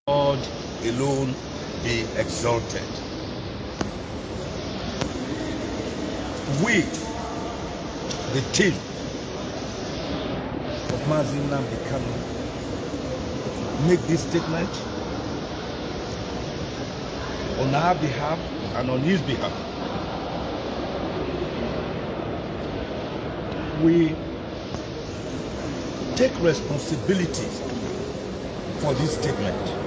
God alone be exalted. We, the team of Mazi Nnamdi Kanu, make this statement on our behalf and on his behalf. We take responsibility for this statement.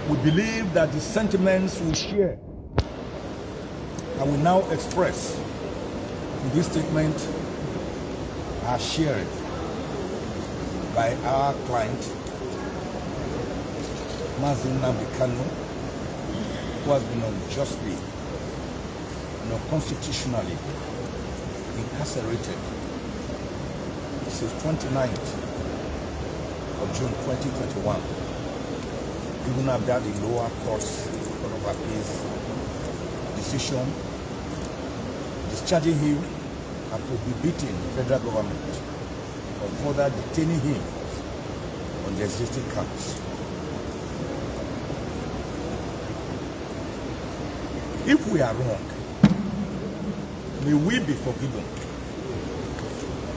We believe that the sentiments we share and we now express in this statement are shared by our client, Mazi Nnamdi Kanu, who has been unjustly and unconstitutionally incarcerated since 29th of June 2021. Even after the lower courts Court of Appeals decision discharging him and prohibiting the federal government from further detaining him on the existing counts. If we are wrong, may we be forgiven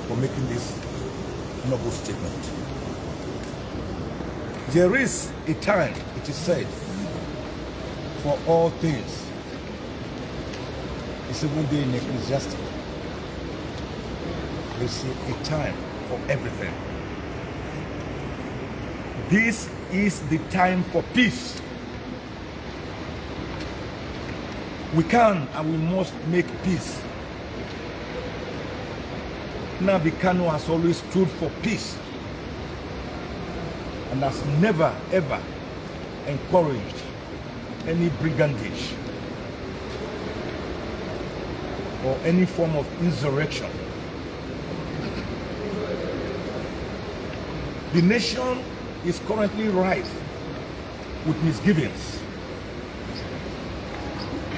for making this noble statement. There is a time, it is said, for all things. It's even there in Ecclesiastes. They say a time for everything. This is the time for peace. We can and we must make peace. Nnamdi Kanu has always stood for peace and has never ever encouraged any brigandage or any form of insurrection. The nation is currently rife with misgivings.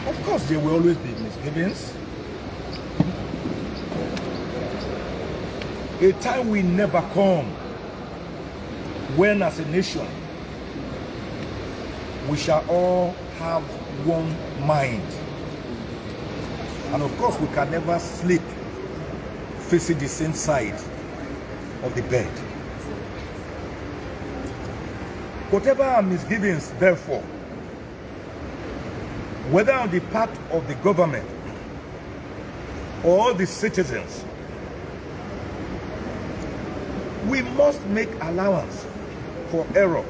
Of course, there will always be misgivings. A time will never come when, as a nation, we shall all have one mind. And of course, we can never sleep facing the same side of the bed. Whatever our misgivings, therefore, whether on the part of the government or the citizens, we must make allowance for error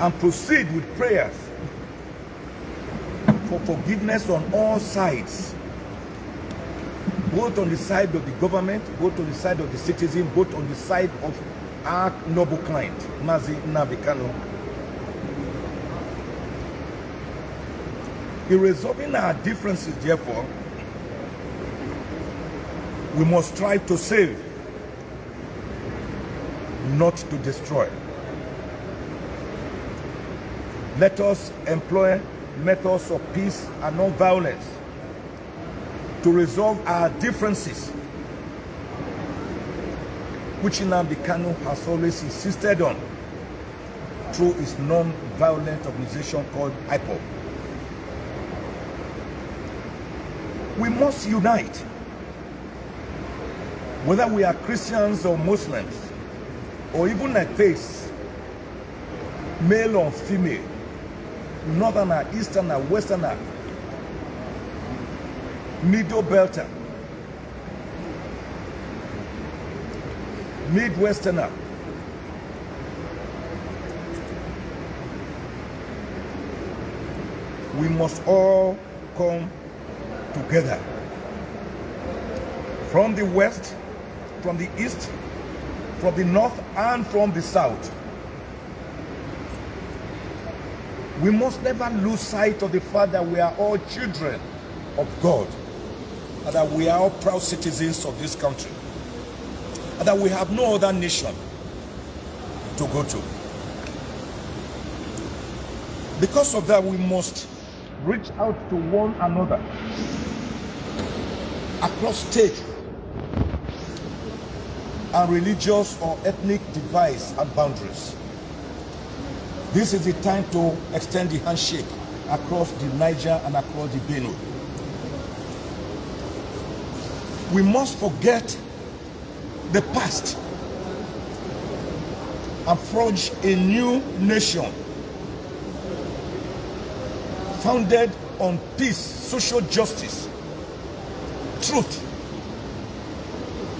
and proceed with prayers for forgiveness on all sides, both on the side of the government, both on the side of the citizen, both on the side of our noble client, Mazi Nnamdi Kanu. In resolving our differences, therefore, we must strive to save, not to destroy. Let us employ methods of peace and non-violence to resolve our differences, which Nnamdi Kanu has always insisted on through his non-violent organization called IPOB. We must unite, whether we are Christians or Muslims, or even atheists, male or female, northerner, easterner, westerner, middle belter, midwesterner. We must all come together from the west, from the east, from the north, and from the south. We must never lose sight of the fact that we are all children of God, and that we are all proud citizens of this country, and that we have no other nation to go to. Because of that, we must reach out to one another across states, and religious or ethnic divides and boundaries. This is the time to extend the handshake across the Niger and across the Benue. We must forget the past and forge a new nation founded on peace, social justice, truth,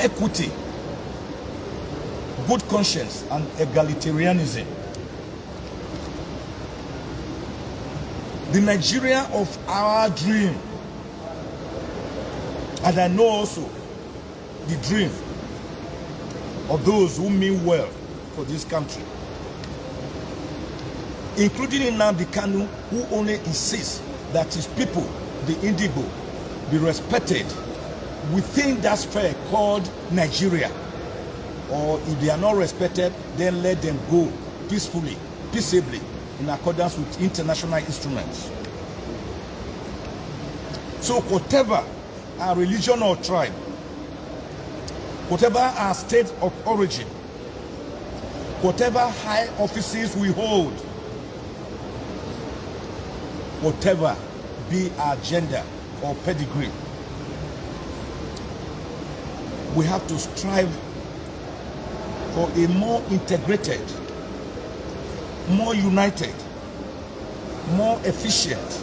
equity, good conscience, and egalitarianism. The Nigeria of our dream, and I know also the dream of those who mean well for this country, including Nnamdi Kanu, who only insists that his people, the Indigo, be respected within that sphere called Nigeria. Or if they are not respected, then let them go peacefully, peaceably, in accordance with international instruments. So whatever our religion or tribe, whatever our state of origin, whatever high offices we hold, whatever be our gender or pedigree, we have to strive for a more integrated, more united, more efficient,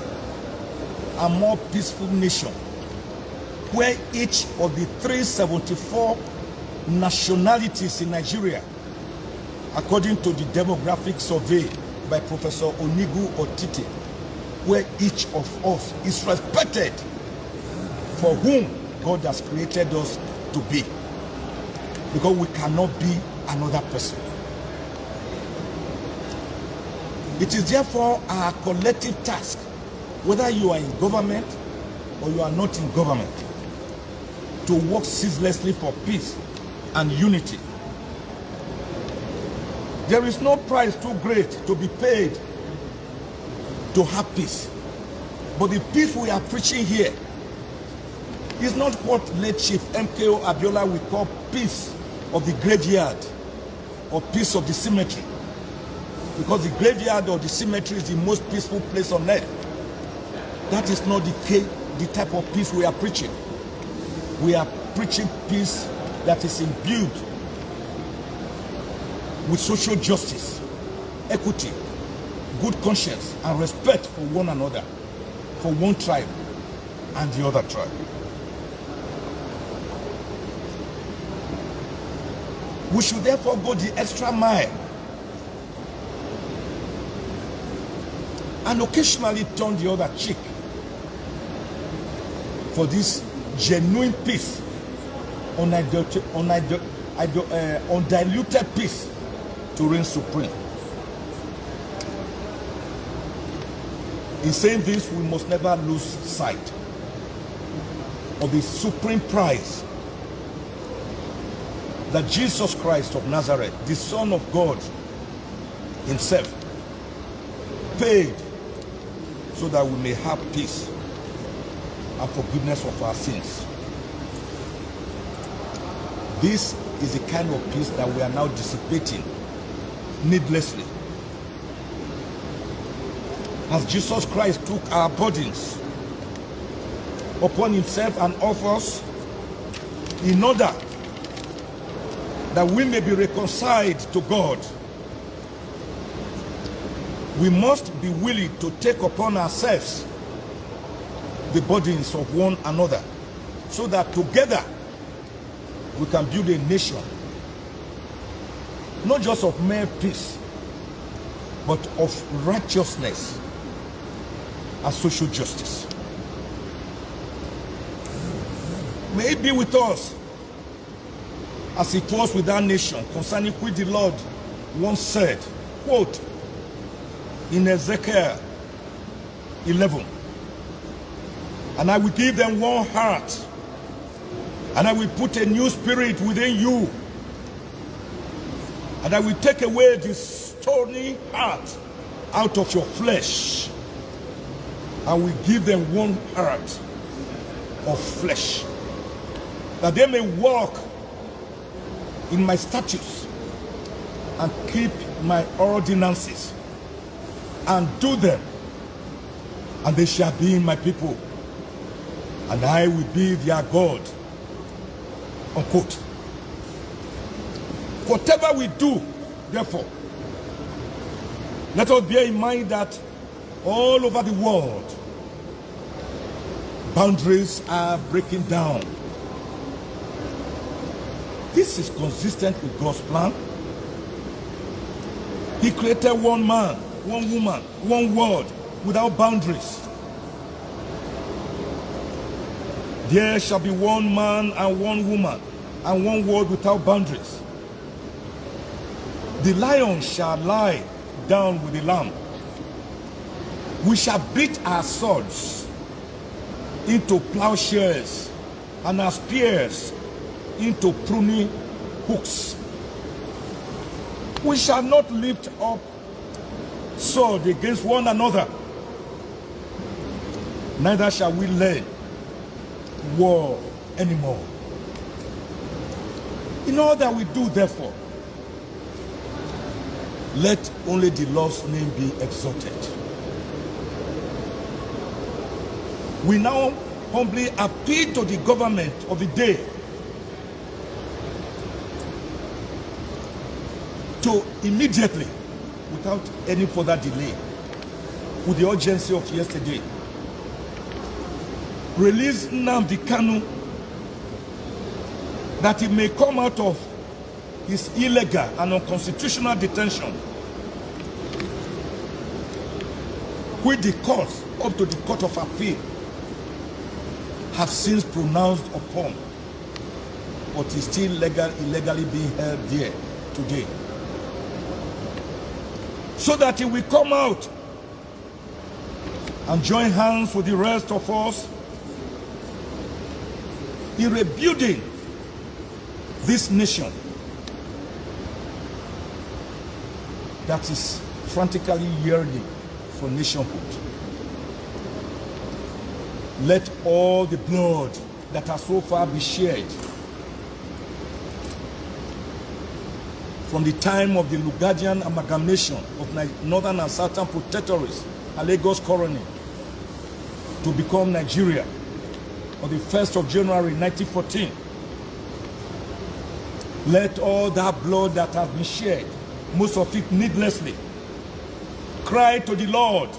and more peaceful nation, where each of the 374 nationalities in Nigeria, according to the demographic survey by Professor Onigu Otite, where each of us is respected for whom God has created us to be, because we cannot be another person. It is therefore our collective task, whether you are in government or you are not in government, to work ceaselessly for peace and unity. There is no price too great to be paid to have peace. But the peace we are preaching here is not what late Chief MKO Abiola will call peace of the graveyard or peace of the cemetery. Because the graveyard or the cemetery is the most peaceful place on earth. That is not the type of peace we are preaching. We are preaching peace that is imbued with social justice, equity, good conscience, and respect for one another, for one tribe and the other tribe. We should therefore go the extra mile and occasionally turn the other cheek for this genuine peace, undiluted peace to reign supreme. In saying this, we must never lose sight of the supreme prize that Jesus Christ of Nazareth, the Son of God himself, paid so that we may have peace and forgiveness of our sins. This is the kind of peace that we are now dissipating needlessly. As Jesus Christ took our burdens upon himself and offers in order that we may be reconciled to God, we must be willing to take upon ourselves the burdens of one another, so that together we can build a nation, not just of mere peace, but of righteousness and social justice. May it be with us as it was with our nation, concerning which the Lord once said, quote, in Ezekiel 11, and I will give them one heart, and I will put a new spirit within you, and I will take away this stony heart out of your flesh, and will give them one heart of flesh, that they may walk in my statutes and keep my ordinances and do them, and they shall be my people, and I will be their God. Unquote. Whatever we do, therefore, let us bear in mind that all over the world, boundaries are breaking down. This is consistent with God's plan. He created one man, one woman, one world without boundaries. There shall be one man and one woman and one world without boundaries. The lion shall lie down with the lamb. We shall beat our swords into plowshares and our spears into pruning hooks. We shall not lift up sword against one another, neither shall we learn war anymore. In all that we do, therefore, let only the Lord's name be exalted. We now humbly appeal to the government of the day to immediately, without any further delay, with the urgency of yesterday, release Nnamdi Kanu, that he may come out of his illegal and unconstitutional detention, which the courts, up to the Court of Appeal, have since pronounced upon, but is still illegally being held there today. So that he will come out and join hands with the rest of us in rebuilding this nation that is frantically yearning for nationhood. Let all the blood that has so far been shed from the time of the Lugadian amalgamation of Northern and Southern Protectorates and Lagos Colony to become Nigeria on the 1st of January 1914. Let all that blood that has been shed, most of it needlessly, cry to the Lord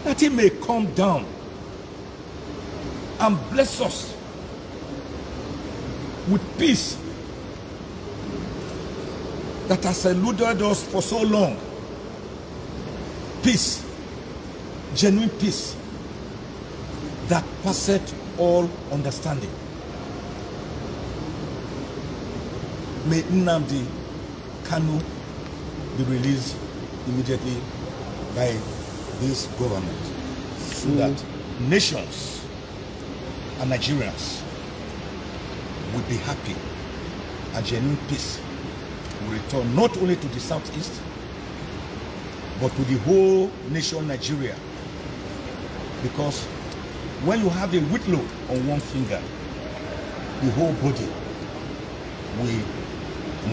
that he may come down and bless us with peace that has eluded us for so long. Peace, genuine peace that passeth all understanding. May Nnamdi Kanu be released immediately by this government, so that nations and Nigerians will be happy and genuine peace will return not only to the southeast, but to the whole nation Nigeria. Because when you have a whitlow on one finger, the whole body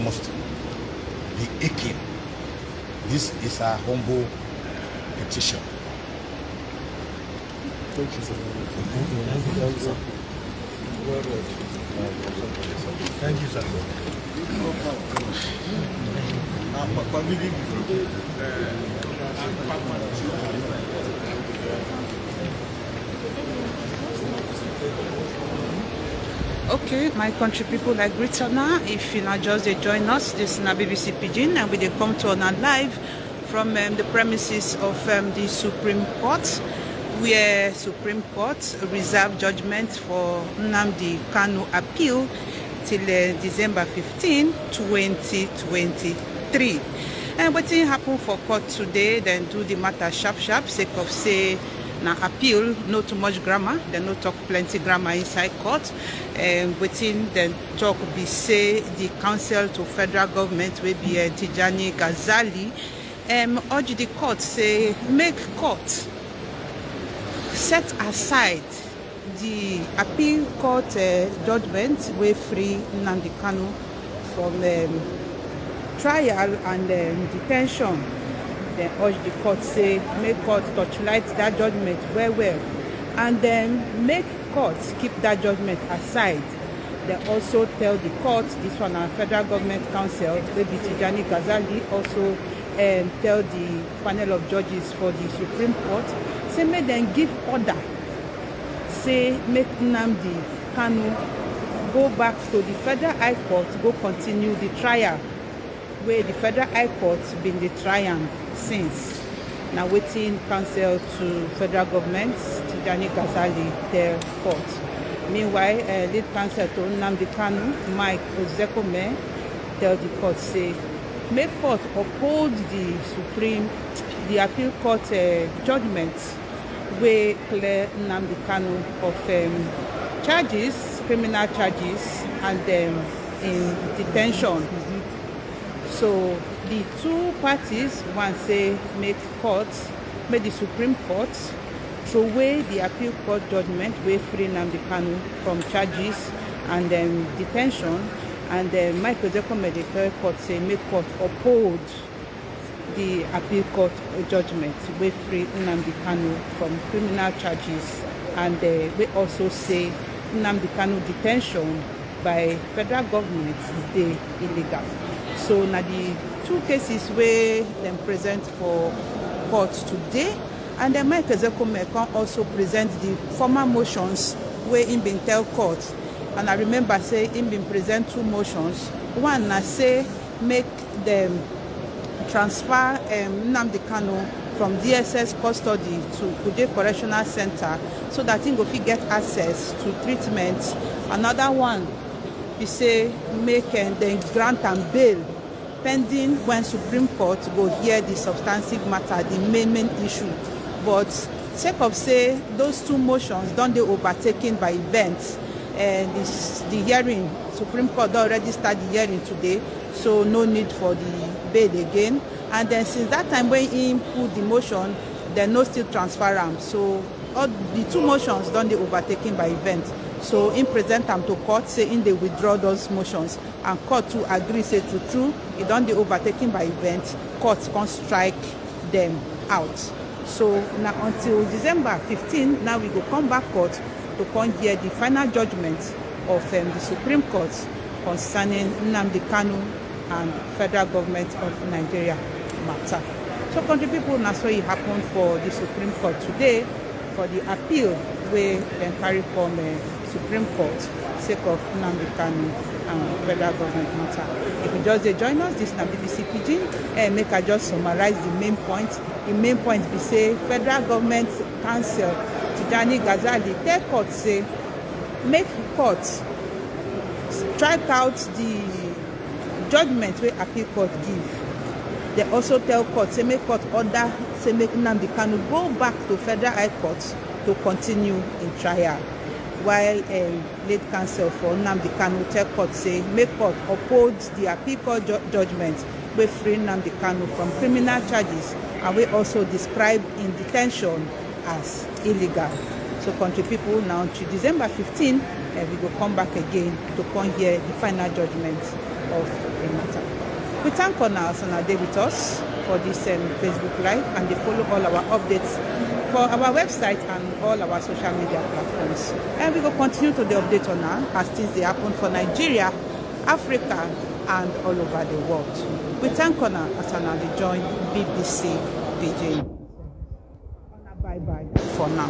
must be aching. This is our humble petition. Thank you, sir. Thank you, sir. Okay, my country people, I greet you now. If you now just join us, this is na BBC Pidgin, and we dey come to on live from the premises of the Supreme Court, where Supreme Court reserved judgment for Nnamdi Kanu appeal till December 15, 2023. And what happened for court today, then do the matter sharp, sake of say, na appeal, no too much grammar, they no talk plenty grammar inside court. Within then talk be say the counsel to federal government will be Tijani Ghazali. Urge the court say make court set aside the appeal court judgment wey free Nnamdi Kanu from trial and detention. Dem urge the court say make court torchlight that judgment well and then make court keep that judgment aside. They also tell the court, this one na federal government counsel wey be Tijani Ghazali, also tell the panel of judges for the Supreme Court, say make dem give order, say make Nnamdi Kanu go back to the Federal High Court, go continue the trial where the Federal High Court been the trial since. Now waiting counsel to federal government, Tijani Ghazali, their court. Meanwhile, lead counsel to Nnamdi Kanu, Mike Ozekome, tell the court say make court uphold the appeal court judgment wey clear Nnamdi Kanu of charges, criminal charges, and in detention. So the two parties, one say make the Supreme Court throw away the appeal court judgment wey free Nnamdi Kanu from charges and detention, and Mike Ozekome dey tell court say make court uphold the appeal court judgment wey free Nnamdi Kanu from criminal charges, and we also say Nnamdi Kanu detention by federal government dey illegal. So na the two cases wey dem present for court today, and then Mike Ozekome can also present the former motions wey im bin tell court. And I remember say im bin present two motions. One na say make dem transfer Nnamdi Kanu from DSS custody to Kuje Correctional Center so that he go fit get access to treatment. Another one be say make dem grant am bail pending when Supreme Court go hear the substantive matter, the main issue. But sake of say those two motions don dey overtaken by events, and the hearing, Supreme Court don already start the hearing today, so no need for the bail again. And then since that time when he put the motion, dem no still transfer am. So all the two motions don dey overtaken by events. So im present am to court, say im dey withdraw those motions, and court too agree say true e don dey overtaken by events. Court can strike them out. So now until December 15, now we go come back court to come hear the final judgment of the Supreme Court concerning Nnamdi Kanu and federal government of Nigeria matter. So country people, na so it happened for the Supreme Court today for the appeal where dem carry come Supreme Court sake of Nnamdi Kanu and federal government matter. If you just join us, this na BBC Pidgin. Make I just summarize the main point. The main point be say federal government counsel Tijani Ghazali tell court say make court strike out the judgment wey appeal court give. They also tell court say make court order say make Nnamdi Kanu go back to federal high court to continue in trial. While late counsel for Nnamdi Kanu tell court say make court uphold the appeal court judgment wey free Nnamdi Kanu from criminal charges and we also describe in detention as illegal. So country people, now to December 15, we go come back again to come hear the final judgment of the matter. We thank all our son day with us for this Facebook Live, and they follow all our updates for our website and all our social media platforms. And we will continue to the update on now as things they happen for Nigeria, Africa, and all over the world. We thank Connor as an join BBC Pidgin. Bye bye for now.